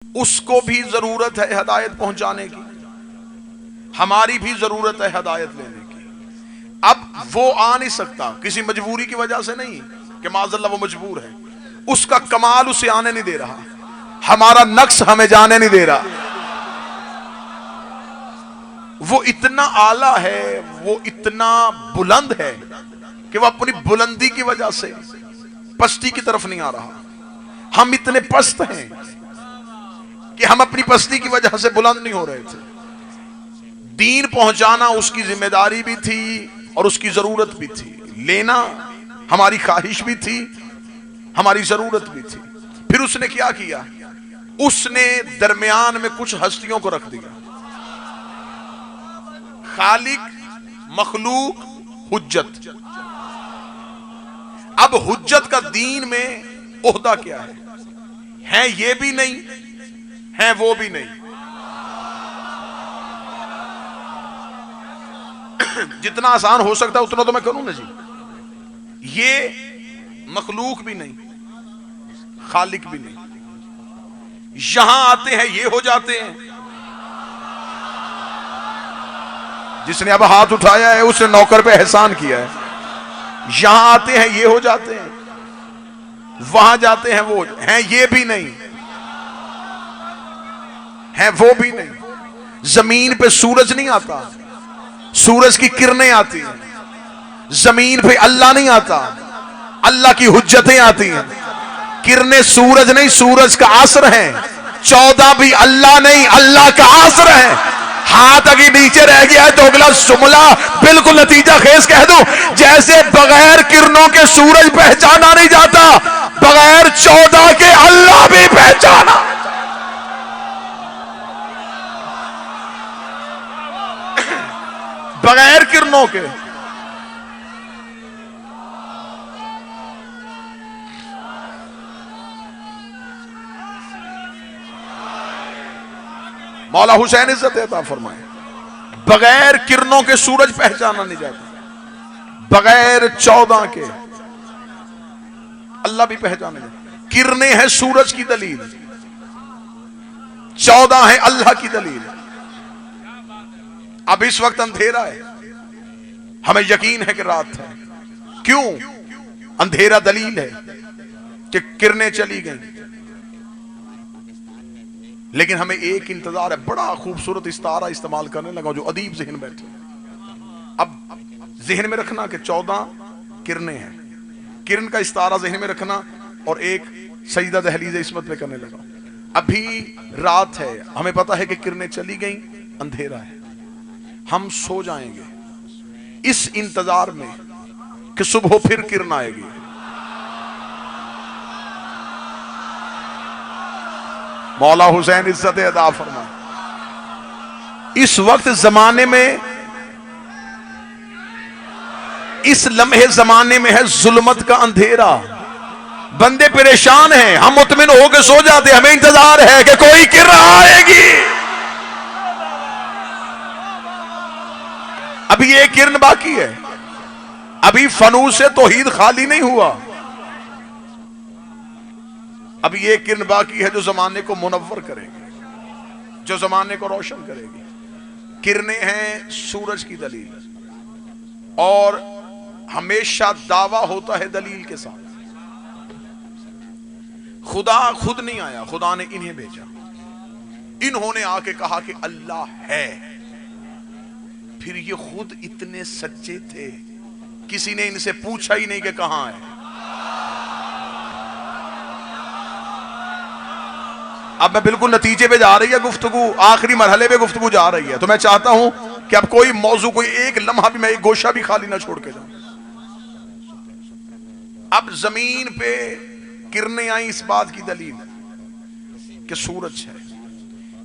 उसको भी जरूरत है हिदायत पहुंचाने की, हमारी भी जरूरत है हिदायत लेने की। अब वो आ नहीं सकता, किसी मजबूरी की वजह से नहीं कि माज़अल्लाह वो मजबूर है, उसका कमाल उसे आने नहीं दे रहा, हमारा नक्स हमें जाने नहीं दे रहा। वो इतना आला है, वो इतना बुलंद है कि वो अपनी बुलंदी की वजह से पस्ती की तरफ नहीं आ रहा। हम इतने पस्त हैं कि हम अपनी पस्ती की वजह से बुलंद नहीं हो रहे थे। दीन पहुंचाना उसकी जिम्मेदारी भी थी और उसकी जरूरत भी थी, लेना हमारी ख्वाहिश भी थी, हमारी जरूरत भी थी। फिर उसने क्या किया, उसने दरमियान में कुछ हस्तियों को रख दिया, खालिक, मखलूक, हुज्जत। अब हुज्जत का दीन में ओहदा क्या है ये भी नहीं है, वो भी नहीं। जितना आसान हो सकता है उतना तो मैं करूं ना जी। ये मखलूक भी नहीं, खालिक भी नहीं, यहां आते हैं ये हो जाते हैं। जिसने अब हाथ उठाया है उसने नौकर पे एहसान किया है। यहां आते हैं ये हो जाते हैं, वहां जाते हैं वो हैं, ये भी नहीं है, वो भी नहीं। जमीन पे सूरज नहीं आता, सूरज की किरणें आती हैं। जमीन पे अल्लाह नहीं आता, अल्लाह की हुज्जतें आती हैं। किरणें सूरज नहीं, सूरज का असर है। 14 भी अल्लाह नहीं, अल्लाह का असर है। हाथ अगर नीचे रह गया है तो अगला जुमला बिल्कुल नतीजा खेज कह दूं, जैसे बगैर किरणों के सूरज पहचाना नहीं जाता, बगैर 14 के अल्लाह भी पहचाना। बगैर किरणों के मौला हुसैन इज्जत अता फरमाए, बगैर किरणों के सूरज पहचाना नहीं जाता, बगैर 14 के अल्लाह भी पहचाने जाता। किरणें हैं सूरज की दलील, 14 है अल्लाह की दलील। अब इस वक्त अंधेरा है, हमें यकीन है कि रात है। क्यों? अंधेरा दलील है कि किरणें चली गई, लेकिन हमें एक इंतजार है। बड़ा खूबसूरत इस्तारा इस्तेमाल करने लगा जो अदीब ज़हन बैठे। अब ज़हन में रखना कि 14 किरणें हैं, किरण का इस्तारा ज़हन में रखना, और एक सजदा दहलीज इस्मत पे करने लगा। अभी रात है, हमें पता है कि किरणें चली गई, अंधेरा है, हम सो जाएंगे इस इंतजार में कि सुबह फिर किरण आएगी। मौला हुसैन इज्जत अता फरमाए, इस वक्त जमाने में, इस लम्हे जमाने में है जुल्मत का अंधेरा। बंदे परेशान हैं, हम मुतमिन होकर सो जाते, हमें इंतजार है कि कोई किरण आएगी। अभी एक किरण बाकी है, अभी फनूस से तौहीद खाली नहीं हुआ। अब ये किरण बाकी है जो जमाने को मुनव्वर करेगी, जो जमाने को रोशन करेगी। किरणें हैं सूरज की दलील, और हमेशा दावा होता है दलील के साथ। खुदा खुद नहीं आया, खुदा ने इन्हें भेजा। इन्होंने आके कहा कि अल्लाह है। फिर ये खुद इतने सच्चे थे, किसी ने इनसे पूछा ही नहीं कि कहां है। अब मैं बिल्कुल नतीजे पे जा रही है गुफ्तगू, आखिरी मरहले पे गुफ्तगू जा रही है, तो मैं चाहता हूं कि अब कोई मौजू, कोई एक लम्हा भी, मैं एक गोशा भी खाली ना छोड़ के जाऊं। अब जमीन पे किरणें आई, इस बात की दलील कि सूरज है।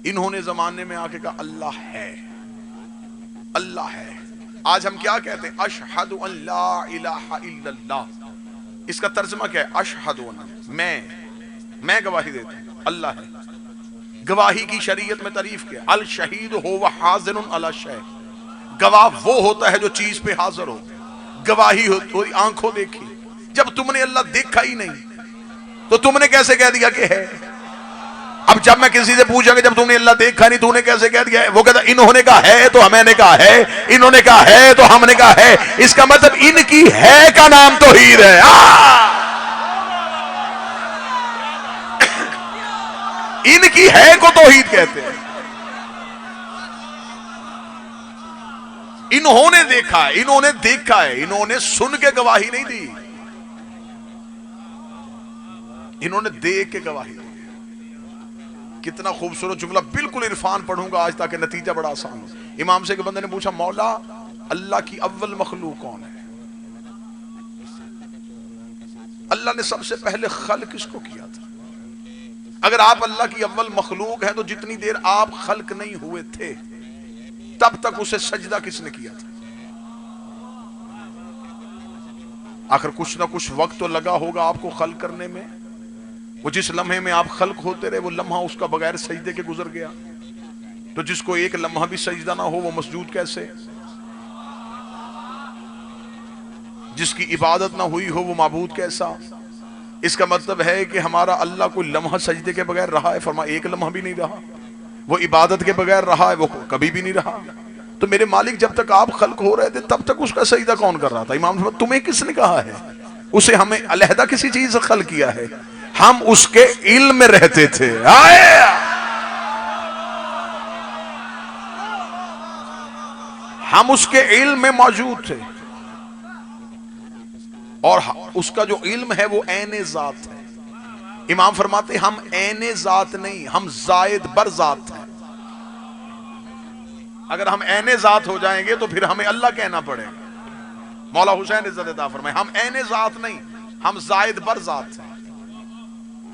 इन्होंने जमाने में आके कहा अल्लाह है, अल्लाह है। आज हम क्या कहते हैं? अशहदु अल्ला इलाहा इल्लल्लाह। इसका तर्जुमा क्या है? अशहदु, मैं गवाही देता हूं अल्लाह है। गवाही की शरीयत में तारीफ क्या? अल शहीद हो व हाज़िरुन अला शै। गवाह वो होता है जो चीज पे हाजिर हो। गवाही हो तो आंखों देखी, जब तुमने अल्लाह देखा ही नहीं तो तुमने कैसे कह दिया कि है? अब जब मैं किसी से पूछा कि जब तुमने अल्लाह देखा नहीं तूने कैसे कह दिया, वो कहता इन्होंने कहा है तो हमने कहा है, इन्होंने कहा है तो हमने कहा है। इसका मतलब इनकी है का नाम तौहीद है। इनकी है को तौहीद कहते हैं। इन्होंने देखा है, इन्होंने देखा है, इन्होंने सुन के गवाही नहीं दी, इन्होंने देख के गवाही दी। कितना खूबसूरत जुमला, बिल्कुल इरफान पढ़ूंगा आज ताकि नतीजा बड़ा आसान हो। इमाम से के बंदे ने पूछा मौला अल्लाह की अव्वल मखलूक कौन है? अल्लाह ने सबसे पहले खल्क किसको किया था? अगर आप अल्लाह की अव्वल मखलूक है तो जितनी देर आप खल्क नहीं हुए थे तब तक उसे सजदा किसने किया था? आखिर कुछ ना कुछ वक्त तो लगा होगा आपको खल्क करने में। वो जिस लम्हे में आप खल्क होते रहे वो लम्हा उसका बगैर सजदे के गुजर गया, तो जिसको एक लम्हा भी सजदा ना हो वो मसजूद कैसे? जिसकी इबादत ना हुई हो वो माबूद कैसा? इसका मतलब है कि हमारा अल्लाह कोई लम्हा सजदे के बगैर रहा है? फरमा एक लम्हा भी नहीं रहा। वो इबादत के बगैर रहा है? वो कभी भी नहीं रहा। तो मेरे मालिक जब तक आप खल्क हो रहे थे तब तक उसका सजदा कौन कर रहा था? इमाम तुम्हें किसने कहा है? उसे हमें अलहदा किसी चीज से खल्क किया है? हम उसके इल्म में रहते थे। हम उसके इल्म में मौजूद थे और उसका जो इल्म है वो ऐने जात है। इमाम फरमाते हम ऐने जात नहीं, हम जायद बर जात है। अगर हम ऐने जात हो जाएंगे तो फिर हमें अल्लाह कहना पड़ेगा। मौला हुसैन इज्जत अता फरमाए हम ऐने जात नहीं, हम जायद बर जात है।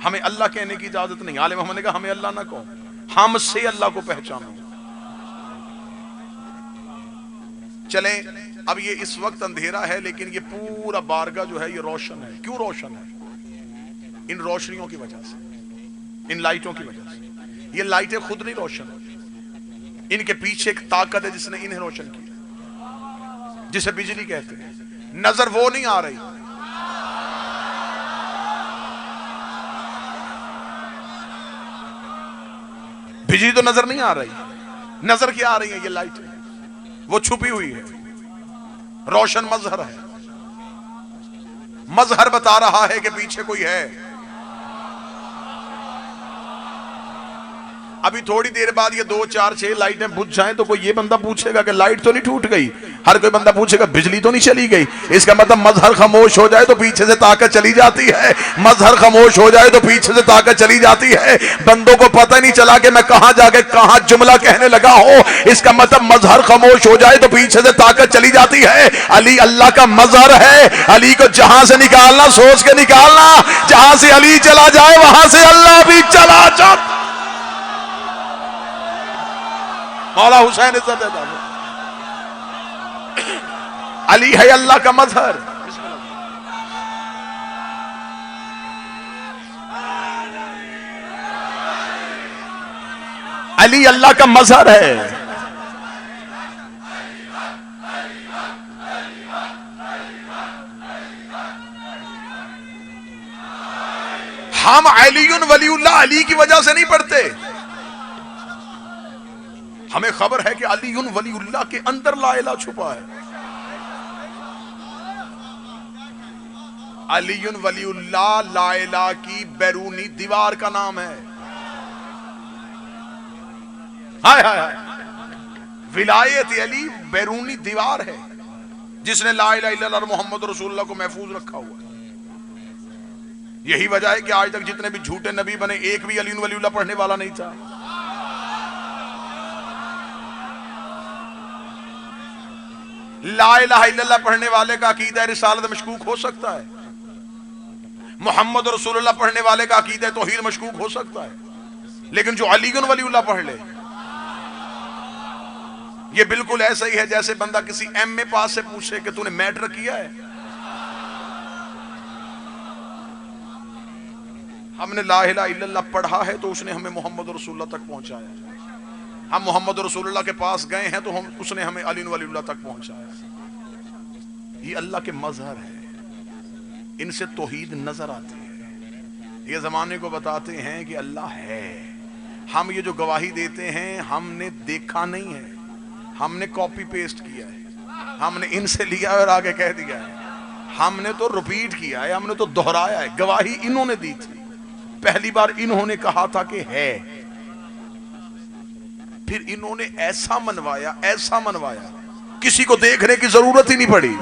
हमें अल्लाह कहने की इजाजत नहीं। आले मोहम्मद ने कहा हमें अल्लाह ना कहो, हमसे अल्लाह को पहचानो। चलें, अब ये इस वक्त अंधेरा है लेकिन ये पूरा बारगा जो है ये रोशन है। क्यों रोशन है? इन रोशनियों की वजह से, इन लाइटों की वजह से। ये लाइटें खुद नहीं रोशन, इनके पीछे एक ताकत है जिसने इन्हें रोशन किया, जिसे बिजली कहते हैं। नजर वो नहीं आ रही, बिजली तो नजर नहीं आ रही, नजर क्या आ रही है? ये लाइट है, वो छुपी हुई है। रोशन मजहर है, मजहर बता रहा है कि पीछे कोई है। अभी थोड़ी देर बाद ये 2 4 6 लाइटें बुझ जाएं तो कोई ये बंदा पूछेगा कि लाइट तो नहीं टूट गई? हर कोई बंदा पूछेगा बिजली तो नहीं चली गई? इसका मतलब मजहर खामोश हो जाए तो पीछे से ताकत चली जाती है, मजहर खामोश हो जाए तो पीछे से ताकत चली जाती है। बंदों को पता नहीं चला कि मैं कहां जाके कहां जुमला कहने लगा हूं। इसका मतलब मजहर खामोश हो जाए तो पीछे से ताकत चली जाती है। अली अल्लाह का मजहर है। अली को जहां से निकालना सोच के निकालना, जहां से अली चला जाए वहां से अल्लाह भी चला जाता। मौला हुसैन इज्जत है, अली है अल्लाह का मजहर। अली अल्लाह का मजहर है। हम अलीयुन वलीउल्लाह अली की वजह से नहीं पढ़ते। हमें खबर है कि अलीयुन वलीउल्लाह के अंदर ला इलाहा छुपा है। अलीयुन वलीउल्लाह ला इलाहा की बैरूनी दीवार का नाम है। हाय हाय हाय, विलायत अली बैरूनी दीवार है जिसने ला इलाहा इल्लल्लाह मोहम्मद रसूलुल्लाह को महफूज रखा हुआ है। यही वजह है कि आज तक जितने भी झूठे नबी बने एक भी अलीयुन वलीउल्लाह पढ़ने वाला नहीं था। ला इलाहा इल्लल्लाह पढ़ने वाले का अकीदा रिसालत मशकूक हो सकता है, मोहम्मद रसूलुल्लाह पढ़ने वाले का अकीदा तौहीद मशकूक हो सकता है, लेकिन जो अलीयुन वलीउल्लाह पढ़ ले ये बिल्कुल ऐसा ही है जैसे बंदा किसी एमए पास से पूछे कि तूने मैट्रिक किया है। हमने ला इलाहा इल्लल्लाह पढ़ा है तो उसने हमें मोहम्मद रसूलुल्लाह तक पहुंचाया। हम मोहम्मद रसूलुल्लाह के पास गए हैं तो उसने हमें अली वलीउल्लाह तक पहुंचाया। ये अल्लाह के मजहर है, इनसे तौहीद नजर आती है। ये जमाने को बताते हैं कि अल्लाह है। हम ये जो गवाही देते हैं हमने देखा नहीं है, हमने कॉपी पेस्ट किया है, हमने इनसे लिया और आगे कह दिया है, हमने तो रिपीट किया है, हमने तो दोहराया है। गवाही इन्होंने दी थी, पहली बार इन्होंने कहा था कि है, फिर इन्होंने ऐसा मनवाया, ऐसा मनवाया, किसी को देखने की जरूरत ही नहीं पड़ी।